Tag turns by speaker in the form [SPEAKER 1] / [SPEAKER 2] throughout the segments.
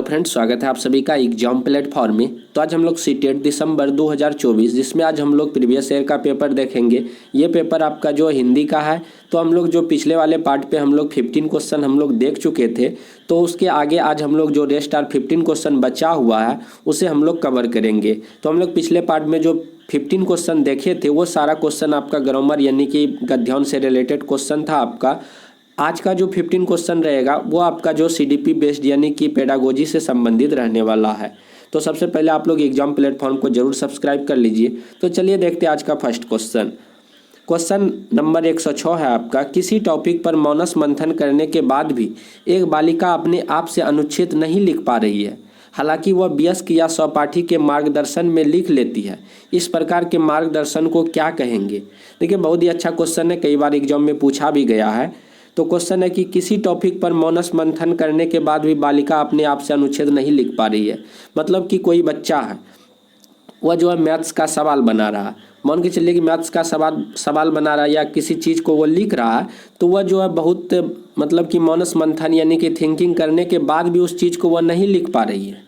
[SPEAKER 1] Friends, स्वागत है आप सभी का एग्जाम प्लेटफॉर्म में। तो आज हम लोग सीटेट दिसंबर 2024 जिसमें आज हम लोग प्रीवियस ईयर का पेपर देखेंगे। ये पेपर आपका जो हिंदी का है। तो हम लोग जो पिछले वाले पार्ट पे हम लोग 15 क्वेश्चन हम लोग देख चुके थे, तो उसके आगे आज हम लोग जो रेस्ट आर 15 क्वेश्चन बचा हुआ है उसे हम लोग कवर करेंगे। तो हम लोग पिछले पार्ट में जो 15 क्वेश्चन देखे थे वो सारा क्वेश्चन आपका ग्रामर यानी कि गद्यांश से रिलेटेड क्वेश्चन था आपका। आज का जो 15 क्वेश्चन रहेगा वो आपका जो सीडीपी बेस्ड यानी कि पेडागोजी से संबंधित रहने वाला है। तो सबसे पहले आप लोग एग्जाम प्लेटफॉर्म को जरूर सब्सक्राइब कर लीजिए। तो चलिए देखते हैं आज का फर्स्ट क्वेश्चन। क्वेश्चन नंबर 106 है आपका। किसी टॉपिक पर मौनस मंथन करने के बाद भी एक बालिका अपने आप से अनुच्छेद नहीं लिख पा रही है, हालांकि वह वयस्क या सहपाठी के मार्गदर्शन में लिख लेती है। इस प्रकार के मार्गदर्शन को क्या कहेंगे? देखिए, बहुत ही अच्छा क्वेश्चन है, कई बार एग्जाम में पूछा भी गया है। तो क्वेश्चन है कि किसी टॉपिक पर मौनस मंथन करने के बाद भी बालिका अपने आप से अनुच्छेद नहीं लिख पा रही है। मतलब कि कोई बच्चा है, वह जो है मैथ्स का सवाल बना रहा है, मान के चलिए कि मैथ्स का सवाल बना रहा है या किसी चीज़ को वो लिख रहा है, तो वह जो है बहुत मतलब कि मौनस मंथन यानी कि थिंकिंग करने के बाद भी उस चीज़ को वह नहीं लिख पा रही है।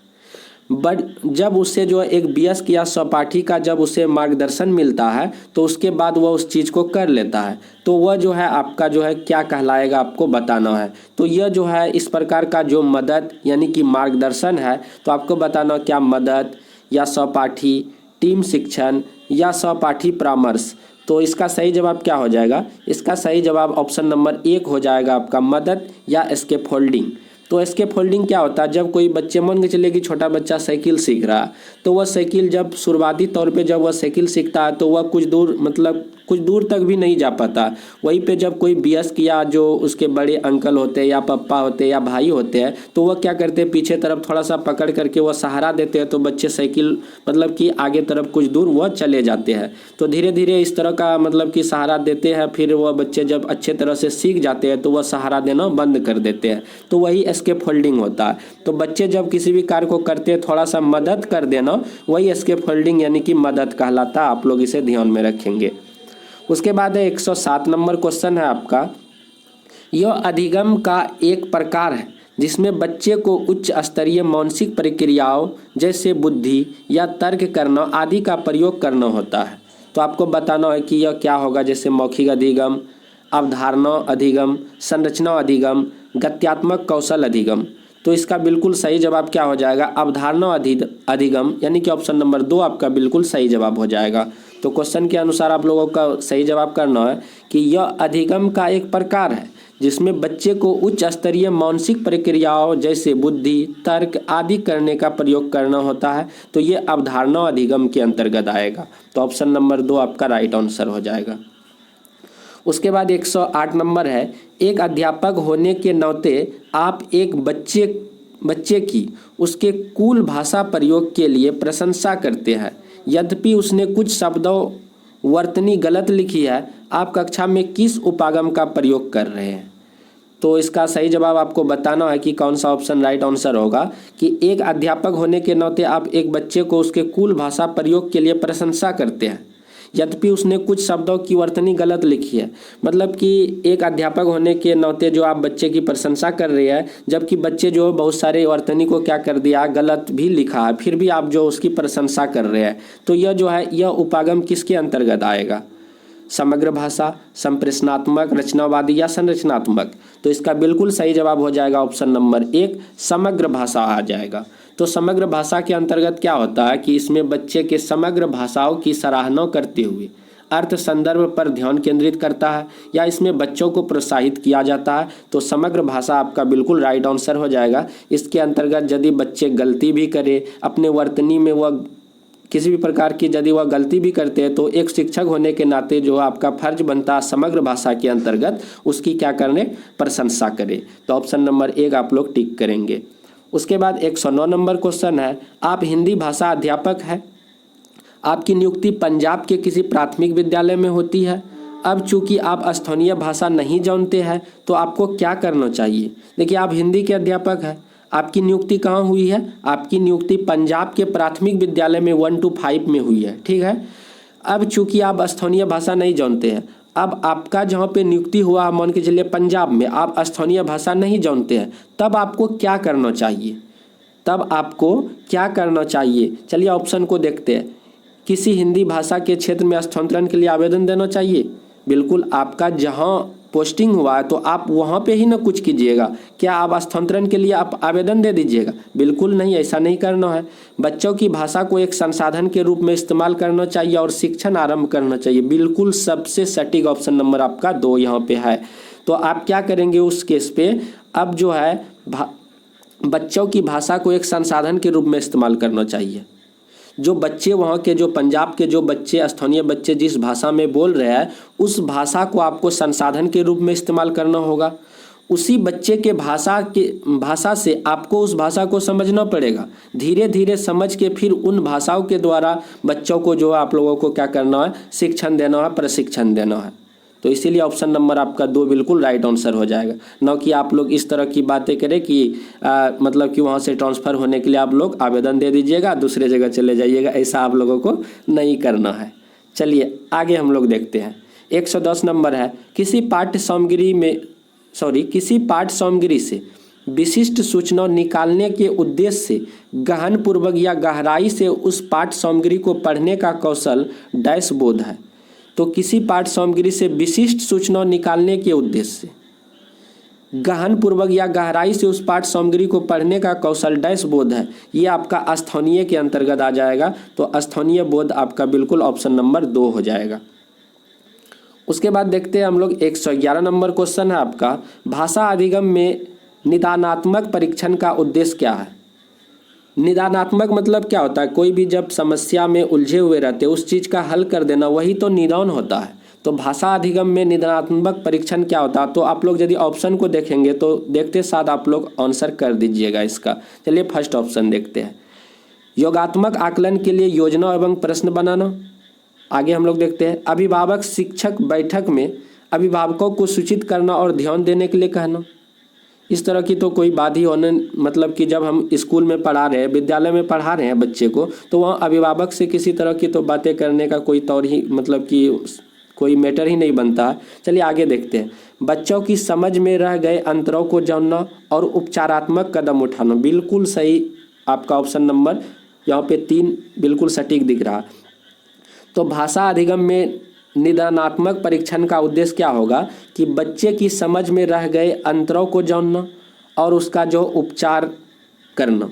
[SPEAKER 1] बट जब उससे जो है एक वयस्क या सहपाठी का जब उसे मार्गदर्शन मिलता है तो उसके बाद वह उस चीज़ को कर लेता है। तो वह जो है आपका जो है क्या कहलाएगा, आपको बताना है। तो यह जो है इस प्रकार का जो मदद यानी कि मार्गदर्शन है, तो आपको बताना क्या मदद या सहपाठी, टीम शिक्षण या सहपाठी परामर्श। तो इसका सही जवाब क्या हो जाएगा? इसका सही जवाब ऑप्शन नंबर 1 हो जाएगा आपका, मदद या स्कैफोल्डिंग। तो स्कैफोल्डिंग क्या होता है? जब कोई बच्चे, मान के चलिए कि छोटा बच्चा साइकिल सीख रहा है, तो वह साइकिल जब शुरुआती तौर पे जब वह साइकिल सीखता है तो वह कुछ दूर मतलब कुछ दूर तक भी नहीं जा पाता। वहीं पे जब कोई वयस्क या जो उसके बड़े अंकल होते हैं या पापा होते हैं या भाई होते हैं, तो वह क्या करते हैं, पीछे तरफ थोड़ा सा पकड़ करके वह सहारा देते हैं, तो बच्चे साइकिल मतलब कि आगे तरफ कुछ दूर वह चले जाते हैं। तो धीरे धीरे इस तरह का मतलब कि सहारा देते हैं, फिर वह बच्चे जब अच्छे तरह से सीख जाते हैं तो वह सहारा देना बंद कर देते हैं। तो वही स्कैफोल्डिंग होता है। तो बच्चे जब किसी भी कार्य को करते हैं थोड़ा सा मदद कर देना, वही स्कैफोल्डिंग यानी कि मदद कहलाता है। आप लोग इसे ध्यान में रखेंगे। उसके बाद 107 नंबर क्वेश्चन है आपका। यह अधिगम का एक प्रकार है जिसमें बच्चे को उच्च स्तरीय मानसिक प्रक्रियाओं जैसे बुद्धि या तर्क करना आदि का प्रयोग करना होता है। तो आपको बताना है कि यह क्या होगा, जैसे मौखिक अधिगम, अवधारणा अधिगम, संरचना अधिगम, गत्यात्मक कौशल अधिगम। तो इसका बिल्कुल सही जवाब क्या हो जाएगा? अवधारणा अधिगम यानी कि ऑप्शन नंबर 2 आपका बिल्कुल सही जवाब हो जाएगा। तो क्वेश्चन के अनुसार आप लोगों का सही जवाब करना है कि यह अधिगम का एक प्रकार है जिसमें बच्चे को उच्च स्तरीय मानसिक प्रक्रियाओं जैसे बुद्धि, तर्क आदि करने का प्रयोग करना होता है। तो ये अवधारणा अधिगम के अंतर्गत आएगा। तो ऑप्शन नंबर 2 आपका राइट आंसर हो जाएगा। उसके बाद 108 नंबर है। एक अध्यापक होने के नाते आप एक बच्चे की उसके कूल भाषा प्रयोग के लिए प्रशंसा करते हैं, यद्यपि उसने कुछ शब्दों वर्तनी गलत लिखी है। आप कक्षा में किस उपागम का प्रयोग कर रहे हैं? तो इसका सही जवाब आपको बताना है कि कौन सा ऑप्शन राइट आंसर होगा कि एक अध्यापक होने के नाते आप एक बच्चे को उसके कूल भाषा प्रयोग के लिए प्रशंसा करते हैं, यद्यपि उसने कुछ शब्दों की वर्तनी गलत लिखी है। मतलब कि एक अध्यापक होने के नाते जो आप बच्चे की प्रशंसा कर रहे हैं, जबकि बच्चे जो बहुत सारे वर्तनी को क्या कर दिया, गलत भी लिखा है, फिर भी आप जो उसकी प्रशंसा कर रहे हैं। तो यह जो है यह उपागम किसके अंतर्गत आएगा? समग्र भाषा, संप्रेषणात्मक, रचनावादी या संरचनात्मक। तो इसका बिल्कुल सही जवाब हो जाएगा ऑप्शन नंबर 1, समग्र भाषा आ जाएगा। तो समग्र भाषा के अंतर्गत क्या होता है कि इसमें बच्चे के समग्र भाषाओं की सराहना करते हुए अर्थ संदर्भ पर ध्यान केंद्रित करता है या इसमें बच्चों को प्रोत्साहित किया जाता है। तो समग्र भाषा आपका बिल्कुल राइट आंसर हो जाएगा। इसके अंतर्गत यदि बच्चे गलती भी करें अपने वर्तनी में, वह किसी भी प्रकार की यदि वह गलती भी करते हैं, तो एक शिक्षक होने के नाते जो आपका फर्ज बनता है समग्र भाषा के अंतर्गत उसकी क्या करने, प्रशंसा करें। तो ऑप्शन नंबर 1 आप लोग टिक करेंगे। उसके बाद 109 नंबर क्वेश्चन है। आप हिंदी भाषा अध्यापक हैं, आपकी नियुक्ति पंजाब के किसी प्राथमिक विद्यालय में होती है। अब चूंकि आप स्थानीय भाषा नहीं जानते हैं तो आपको क्या करना चाहिए? देखिए, आप हिंदी के अध्यापक हैं, आपकी नियुक्ति कहाँ हुई है? आपकी नियुक्ति पंजाब के प्राथमिक विद्यालय में 1 to 5 में हुई है, ठीक है। अब चूंकि आप स्थानीय भाषा नहीं जानते हैं, अब आपका जहाँ पे नियुक्ति हुआ मान के चलिए पंजाब में, आप स्थानीय भाषा नहीं जानते हैं, तब आपको क्या करना चाहिए? तब आपको क्या करना चाहिए? चलिए ऑप्शन को देखते हैं। किसी हिंदी भाषा के क्षेत्र में स्थानांतरण के लिए आवेदन देना चाहिए। बिल्कुल, आपका जहां पोस्टिंग हुआ है तो आप वहां पे ही ना कुछ कीजिएगा। क्या आप स्थानांतरण के लिए आप आवेदन दे दीजिएगा? बिल्कुल नहीं, ऐसा नहीं करना है। बच्चों की भाषा को एक संसाधन के रूप में इस्तेमाल करना चाहिए और शिक्षण आरंभ करना चाहिए। बिल्कुल सबसे सटीक ऑप्शन नंबर आपका 2 यहाँ पे है। तो आप क्या करेंगे उस केस पे? अब जो है बच्चों की भाषा को एक संसाधन के रूप में इस्तेमाल करना चाहिए। जो बच्चे वहाँ के, जो पंजाब के जो बच्चे, स्थानीय बच्चे जिस भाषा में बोल रहे हैं, उस भाषा को आपको संसाधन के रूप में इस्तेमाल करना होगा। उसी बच्चे के भाषा से आपको उस भाषा को समझना पड़ेगा। धीरे धीरे समझ के फिर उन भाषाओं के द्वारा बच्चों को जो आप लोगों को क्या करना है? शिक्षण देना है, प्रशिक्षण देना है। तो इसीलिए ऑप्शन नंबर आपका 2 बिल्कुल राइट आंसर हो जाएगा। न कि आप लोग इस तरह की बातें करें कि मतलब कि वहाँ से ट्रांसफ़र होने के लिए आप लोग आवेदन दे दीजिएगा, दूसरे जगह चले जाइएगा। ऐसा आप लोगों को नहीं करना है। चलिए आगे हम लोग देखते हैं। 110 नंबर है, किसी पाठ्य सामग्री से विशिष्ट सूचना निकालने के उद्देश्य से गहन पूर्वक या गहराई से उस पाठ्य सामग्री को पढ़ने का कौशल डैश बोध है। तो किसी पाठ्य सामग्री से विशिष्ट सूचना निकालने के उद्देश्य से गहन पूर्वक या गहराई से उस पाठ्य सामग्री को पढ़ने का कौशल डैश बोध है। ये आपका स्थानीय के अंतर्गत आ जाएगा। तो स्थानीय बोध आपका बिल्कुल ऑप्शन नंबर 2 हो जाएगा। उसके बाद देखते हैं हम लोग 111 नंबर क्वेश्चन है आपका, भाषा अधिगम में निदानात्मक परीक्षण का उद्देश्य क्या है? निदानात्मक मतलब क्या होता है? कोई भी जब समस्या में उलझे हुए रहते हैं उस चीज़ का हल कर देना, वही तो निदान होता है। तो भाषा अधिगम में निदानात्मक परीक्षण क्या होता है? तो आप लोग यदि ऑप्शन को देखेंगे तो देखते साथ आप लोग आंसर कर दीजिएगा इसका। चलिए फर्स्ट ऑप्शन देखते हैं, योगात्मक आकलन के लिए योजना एवं प्रश्न बनाना। आगे हम लोग देखते हैं, अभिभावक शिक्षक बैठक में अभिभावकों को सूचित करना और ध्यान देने के लिए कहना। इस तरह की तो कोई बात ही होने, मतलब कि जब हम स्कूल में पढ़ा रहे हैं, विद्यालय में पढ़ा रहे हैं बच्चे को, तो वहाँ अभिभावक से किसी तरह की तो बातें करने का कोई तौर ही, मतलब कि कोई मैटर ही नहीं बनता है। चलिए आगे देखते हैं, बच्चों की समझ में रह गए अंतरों को जानना और उपचारात्मक कदम उठाना। बिल्कुल सही आपका ऑप्शन नंबर यहाँ पे 3 बिल्कुल सटीक दिख रहा। तो भाषा अधिगम में निदानात्मक परीक्षण का उद्देश्य क्या होगा कि बच्चे की समझ में रह गए अंतरों को जानना और उसका जो उपचार करना।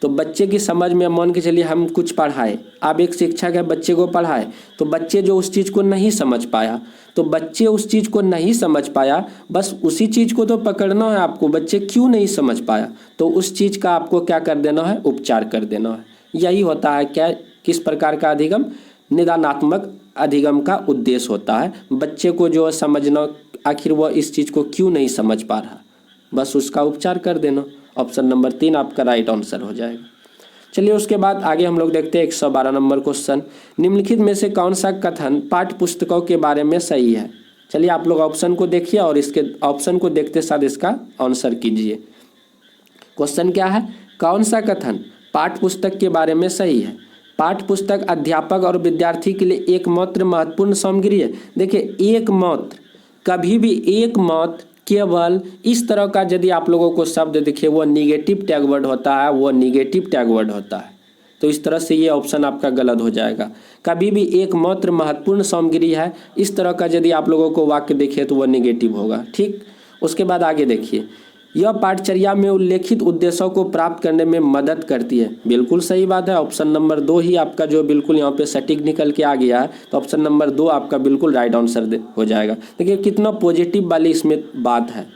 [SPEAKER 1] तो बच्चे की समझ में, मान के चलिए हम कुछ पढ़ाए, आप एक शिक्षक है, बच्चे को पढ़ाए, तो बच्चे जो उस चीज़ को नहीं समझ पाया, तो बच्चे उस चीज़ को नहीं समझ पाया, बस उसी चीज़ को तो पकड़ना है आपको, बच्चे क्यों नहीं समझ पाया, तो उस चीज़ का आपको क्या कर देना है? उपचार कर देना है। यही होता है क्या, किस प्रकार का अधिगम? निदानात्मक अधिगम का उद्देश्य होता है बच्चे को जो समझना, आखिर वह इस चीज़ को क्यों नहीं समझ पा रहा, बस उसका उपचार कर देना। ऑप्शन नंबर 3 आपका राइट आंसर हो जाएगा। चलिए उसके बाद आगे हम लोग देखते हैं 112 नंबर क्वेश्चन, निम्नलिखित में से कौन सा कथन पाठ्य पुस्तकों के बारे में सही है? चलिए आप लोग ऑप्शन को देखिए और इसके ऑप्शन को देखते साथ इसका आंसर कीजिए। क्वेश्चन क्या है, कौन सा कथन पाठ्य पुस्तक के बारे में सही है? पाठ्य पुस्तक अध्यापक और विद्यार्थी के लिए एकमात्र महत्वपूर्ण सामग्री है। देखिए एकमात्र, कभी भी एकमात्र, केवल, इस तरह का यदि आप लोगों को शब्द दिखे वो निगेटिव टैग वर्ड होता है, वो निगेटिव टैग वर्ड होता है। तो इस तरह से ये ऑप्शन आपका गलत हो जाएगा। कभी भी एकमात्र महत्वपूर्ण सामग्री है, इस तरह का यदि आप लोगों को वाक्य दिखे तो वह निगेटिव होगा। ठीक, उसके बाद आगे देखिए, यह पाठचर्या में उल्लेखित उद्देश्यों को प्राप्त करने में मदद करती है। बिल्कुल सही बात है, ऑप्शन नंबर 2 ही आपका जो बिल्कुल यहाँ पे सटीक निकल के आ गया है। तो ऑप्शन नंबर 2 आपका बिल्कुल राइट आंसर हो जाएगा। देखिए कितना पॉजिटिव वाली इसमें बात है।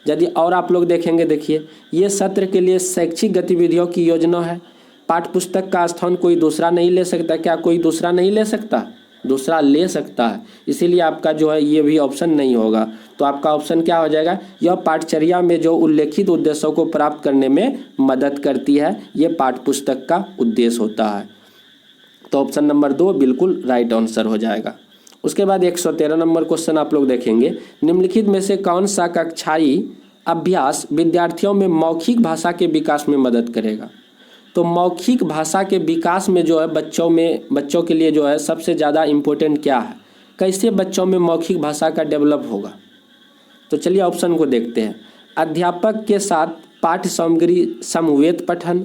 [SPEAKER 1] यदि और आप लोग देखेंगे, देखिए ये सत्र के लिए शैक्षिक गतिविधियों की योजना है। पाठ्य पुस्तक का स्थान कोई दूसरा नहीं ले सकता। क्या कोई दूसरा नहीं ले सकता? दूसरा ले सकता है, इसीलिए आपका जो है ये भी ऑप्शन नहीं होगा। तो आपका ऑप्शन क्या हो जाएगा, यह पाठचर्या में जो उल्लेखित उद्देश्यों को प्राप्त करने में मदद करती है, ये पाठ्य पुस्तक का उद्देश्य होता है। तो ऑप्शन नंबर 2 बिल्कुल राइट आंसर हो जाएगा। उसके बाद 113 नंबर क्वेश्चन आप लोग देखेंगे, निम्नलिखित में से कौन सा कक्षाई अभ्यास विद्यार्थियों में मौखिक भाषा के विकास में मदद करेगा? तो मौखिक भाषा के विकास में जो है बच्चों के लिए जो है सबसे ज़्यादा इम्पोर्टेंट क्या है, कैसे बच्चों में मौखिक भाषा का डेवलप होगा? तो चलिए ऑप्शन को देखते हैं। अध्यापक के साथ पाठ्य सामग्री समवेत पठन,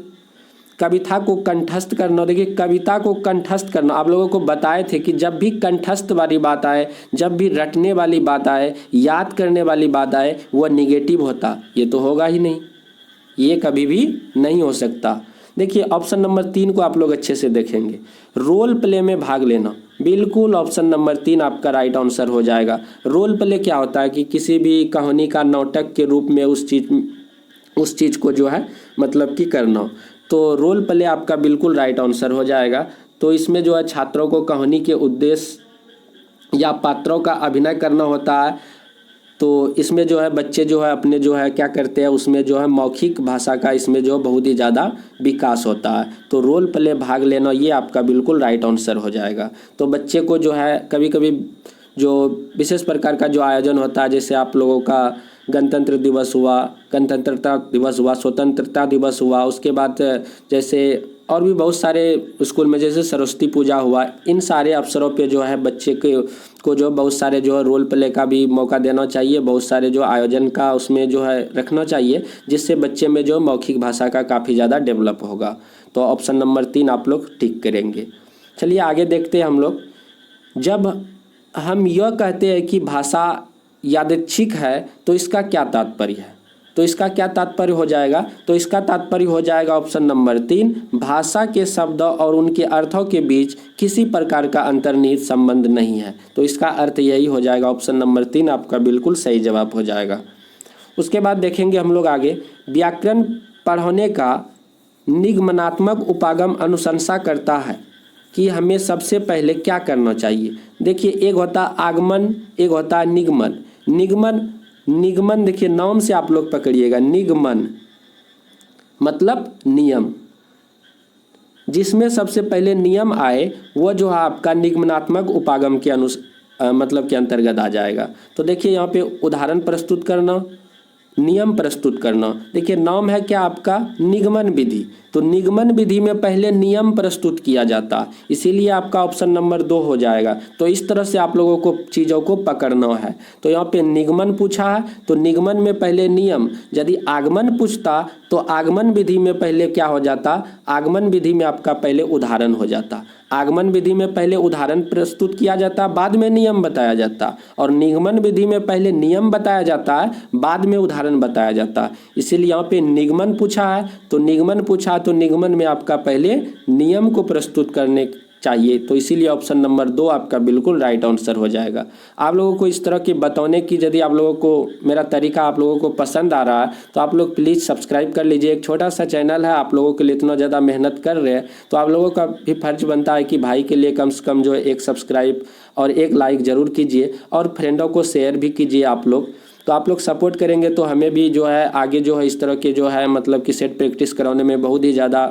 [SPEAKER 1] कविता को कंठस्थ करना। देखिए कविता को कंठस्थ करना आप लोगों को बताए थे कि जब भी कंठस्थ वाली बात आए, जब भी रटने वाली बात आए, याद करने वाली बात आए, वह निगेटिव होता। ये तो होगा ही नहीं, ये कभी भी नहीं हो सकता। देखिए ऑप्शन नंबर 3 को आप लोग अच्छे से देखेंगे, रोल प्ले में भाग लेना। बिल्कुल ऑप्शन नंबर 3 आपका राइट आंसर हो जाएगा। रोल प्ले क्या होता है कि किसी भी कहानी का नाटक के रूप में उस चीज़ को जो है मतलब कि करना, तो रोल प्ले आपका बिल्कुल राइट आंसर हो जाएगा। तो इसमें जो है छात्रों को कहानी के उद्देश्य या पात्रों का अभिनय करना होता है। तो इसमें जो है बच्चे जो है अपने जो है क्या करते हैं, उसमें जो है मौखिक भाषा का इसमें जो बहुत ही ज़्यादा विकास होता है। तो रोल प्ले भाग लेना ये आपका बिल्कुल राइट आंसर हो जाएगा। तो बच्चे को जो है कभी कभी जो विशेष प्रकार का जो आयोजन होता है, जैसे आप लोगों का गणतंत्र दिवस हुआ, गणतंत्रता दिवस हुआ, स्वतंत्रता दिवस हुआ, उसके बाद जैसे और भी बहुत सारे स्कूल में जैसे सरस्वती पूजा हुआ, इन सारे अवसरों पे जो है बच्चे को जो बहुत सारे जो है रोल प्ले का भी मौका देना चाहिए, बहुत सारे जो आयोजन का उसमें जो है रखना चाहिए, जिससे बच्चे में जो मौखिक भाषा का काफ़ी ज़्यादा डेवलप होगा। तो ऑप्शन नंबर 3 आप लोग टिक करेंगे। चलिए आगे देखते हैं हम लोग। जब हम यह कहते हैं कि भाषा यादृच्छिक है तो इसका क्या तात्पर्य है? तो इसका क्या तात्पर्य हो जाएगा? तो इसका तात्पर्य हो जाएगा ऑप्शन नंबर 3, भाषा के शब्दों और उनके अर्थों के बीच किसी प्रकार का अंतर्निहित संबंध नहीं है। तो इसका अर्थ यही हो जाएगा, ऑप्शन नंबर 3 आपका बिल्कुल सही जवाब हो जाएगा। उसके बाद देखेंगे हम लोग आगे, व्याकरण पढ़ने का निगमनात्मक उपागम अनुशंसा करता है कि हमें सबसे पहले क्या करना चाहिए। देखिए एक होता आगमन, एक होता निगमन। निगमन देखिए नाम से आप लोग पकड़िएगा, निगमन मतलब नियम, जिसमें सबसे पहले नियम आए वो जो है आपका निगमनात्मक उपागम के मतलब के अंतर्गत आ जाएगा। तो देखिए यहाँ पे उदाहरण प्रस्तुत करना, नियम प्रस्तुत करना। देखिए नाम है क्या आपका, निगमन विधि। तो निगमन विधि में पहले नियम प्रस्तुत किया जाता, इसीलिए आपका ऑप्शन नंबर 2 हो जाएगा। तो इस तरह से आप लोगों को चीज़ों को पकड़ना है। तो यहाँ पे निगमन पूछा है तो निगमन में पहले नियम, यदि आगमन पूछता तो आगमन विधि में पहले क्या हो जाता, आगमन विधि में आपका पहले उदाहरण हो जाता। आगमन विधि में पहले उदाहरण प्रस्तुत किया जाता, बाद में नियम बताया जाता, और निगमन विधि में पहले नियम बताया जाता है, बाद में उदाहरण बताया जाता। इसीलिए यहाँ पे निगमन पूछा है तो निगमन पूछा तो निगमन में आपका पहले नियम को प्रस्तुत करने चाहिए। तो इसीलिए ऑप्शन नंबर 2 आपका बिल्कुल राइट आंसर हो जाएगा। आप लोगों को इस तरह की बताने की यदि आप लोगों को मेरा तरीका आप लोगों को पसंद आ रहा है तो आप लोग प्लीज़ सब्सक्राइब कर लीजिए। एक छोटा सा चैनल है, आप लोगों के लिए इतना ज़्यादा मेहनत कर रहे हैं तो आप लोगों का भी फर्ज बनता है कि भाई के लिए कम से कम जो है 1 सब्सक्राइब और 1 लाइक ज़रूर कीजिए और फ्रेंडों को शेयर भी कीजिए आप लोग। तो आप लोग सपोर्ट करेंगे तो हमें भी जो है आगे जो है इस तरह के जो है मतलब कि सेट प्रैक्टिस कराने में बहुत ही ज़्यादा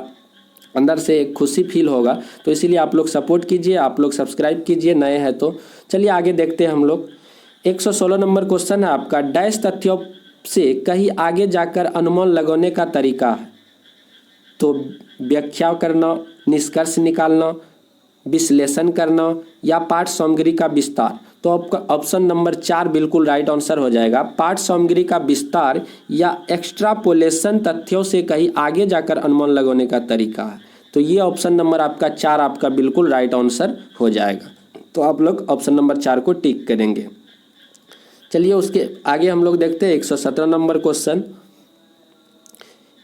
[SPEAKER 1] अंदर से एक खुशी फील होगा। तो इसीलिए आप लोग सपोर्ट कीजिए, आप लोग सब्सक्राइब कीजिए नए हैं तो। चलिए आगे देखते हैं हम लोग। 116 नंबर क्वेश्चन है आपका, डैश तथ्यों से कहीं आगे जाकर अनुमान लगाने का तरीका है। तो व्याख्या करना, निष्कर्ष निकालना, विश्लेषण करना या पाठ सामग्री का विस्तार। तो आपका ऑप्शन नंबर 4 बिल्कुल राइट आंसर हो जाएगा। पाठ सामग्री का विस्तार या एक्स्ट्रापोलेशन तथ्यों से कहीं आगे जाकर अनुमान लगाने का तरीका है। तो ये ऑप्शन नंबर आपका 4 आपका बिल्कुल राइट आंसर हो जाएगा। तो आप लोग ऑप्शन नंबर 4 को टिक करेंगे। चलिए उसके आगे हम लोग देखते हैं 117 नंबर क्वेश्चन।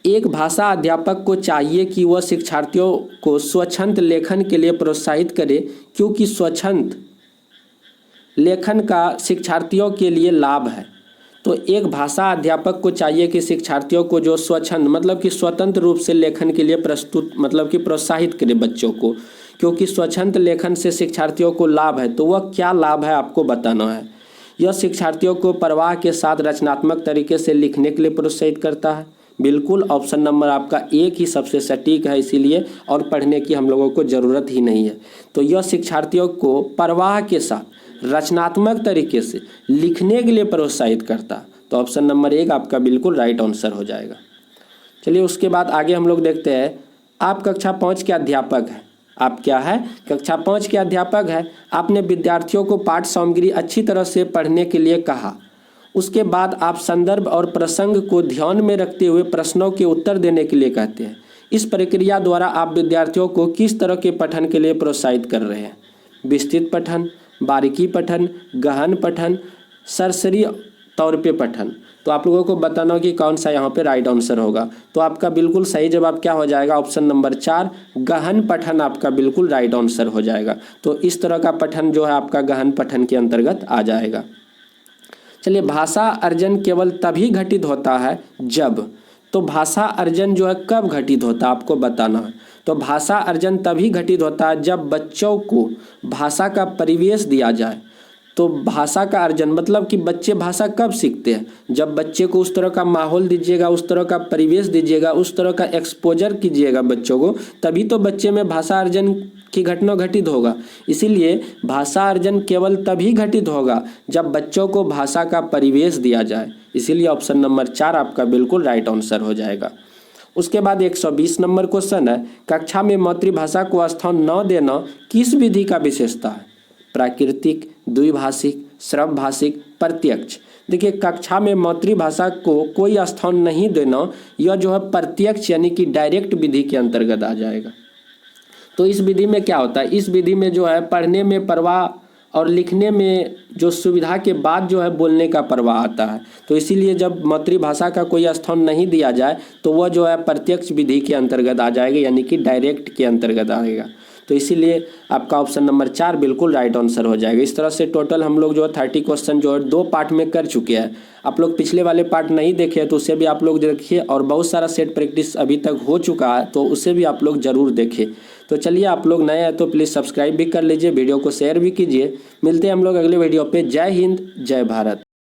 [SPEAKER 1] एक भाषा अध्यापक को चाहिए कि वह शिक्षार्थियों को स्वच्छंद लेखन के लिए प्रोत्साहित करे, क्योंकि स्वच्छंद लेखन का शिक्षार्थियों के लिए लाभ है। तो एक भाषा अध्यापक को चाहिए कि शिक्षार्थियों को जो स्वच्छंद मतलब कि स्वतंत्र रूप से लेखन के लिए प्रस्तुत मतलब कि प्रोत्साहित करे बच्चों को, क्योंकि स्वच्छंद लेखन से शिक्षार्थियों को लाभ है। तो वह क्या लाभ है आपको बताना है। यह शिक्षार्थियों को प्रवाह के साथ रचनात्मक तरीके से लिखने के लिए प्रोत्साहित करता है। बिल्कुल ऑप्शन नंबर आपका 1 ही सबसे सटीक है, इसीलिए और पढ़ने की हम लोगों को ज़रूरत ही नहीं है। तो यह शिक्षार्थियों को प्रवाह के साथ रचनात्मक तरीके से लिखने के लिए प्रोत्साहित करता। तो ऑप्शन नंबर 1 आपका बिल्कुल राइट आंसर हो जाएगा। चलिए उसके बाद आगे हम लोग देखते हैं। आप कक्षा 5 के अध्यापक हैं। आप क्या है, कक्षा 5 के अध्यापक हैं। आपने विद्यार्थियों को पाठ सामग्री अच्छी तरह से पढ़ने के लिए कहा। उसके बाद आप संदर्भ और प्रसंग को ध्यान में रखते हुए प्रश्नों के उत्तर देने के लिए कहते हैं। इस प्रक्रिया द्वारा आप विद्यार्थियों को किस तरह के पठन के लिए प्रोत्साहित कर रहे हैं? विस्तृत पठन, बारीकी पठन, गहन पठन, सरसरी तौर पे पठन। तो आप लोगों को बताना हो कि कौन सा यहाँ पे राइट आंसर होगा। तो आपका बिल्कुल सही जवाब क्या हो जाएगा? ऑप्शन नंबर 4 गहन पठन आपका बिल्कुल राइट आंसर हो जाएगा। तो इस तरह का पठन जो है आपका गहन पठन के अंतर्गत आ जाएगा। चलिए, भाषा अर्जन केवल तभी घटित होता है जब, तो भाषा अर्जन जो है कब घटित होता है आपको बताना है। तो भाषा अर्जन तभी घटित होता है जब बच्चों को भाषा का परिवेश दिया जाए। तो भाषा का अर्जन मतलब कि बच्चे भाषा कब सीखते हैं? जब बच्चे को उस तरह का माहौल दीजिएगा, उस तरह का परिवेश दीजिएगा, उस तरह का एक्सपोजर कीजिएगा बच्चों को, तभी तो बच्चे में भाषा अर्जन की घटना घटित होगा। इसीलिए भाषा अर्जन केवल तभी घटित होगा जब बच्चों को भाषा का परिवेश दिया जाए। इसीलिए ऑप्शन नंबर 4 आपका बिल्कुल राइट आंसर हो जाएगा। उसके बाद 120 नंबर क्वेश्चन है, कक्षा में मातृभाषा को स्थान न देना किस विधि का विशेषता है? प्राकृतिक, द्विभाषिक, श्रवभाषिक, प्रत्यक्ष। देखिए, कक्षा में मातृभाषा को कोई स्थान नहीं देना, यह जो है प्रत्यक्ष यानी कि डायरेक्ट विधि के अंतर्गत आ जाएगा। तो इस विधि में क्या होता है? इस विधि में जो है पढ़ने में प्रवाह और लिखने में जो सुविधा के बाद जो है बोलने का प्रवाह आता है। तो इसीलिए जब मातृभाषा का कोई स्थान नहीं दिया जाए तो वह जो है प्रत्यक्ष विधि के अंतर्गत आ जाएगा, यानी कि डायरेक्ट के अंतर्गत आएगा। तो इसीलिए आपका ऑप्शन नंबर 4 बिल्कुल राइट आंसर हो जाएगा। इस तरह से टोटल हम लोग जो है 30 क्वेश्चन जो है 2 पार्ट में कर चुके हैं। आप लोग पिछले वाले पार्ट नहीं देखे तो उसे भी आप लोग देखिए, और बहुत सारा सेट प्रैक्टिस अभी तक हो चुका है तो उसे भी आप लोग ज़रूर देखें। तो चलिए, आप लोग नए हैं तो प्लीज़ सब्सक्राइब भी कर लीजिए, वीडियो को शेयर भी कीजिए। मिलते हैं हम लोग अगले वीडियो पे। जय हिंद, जय भारत।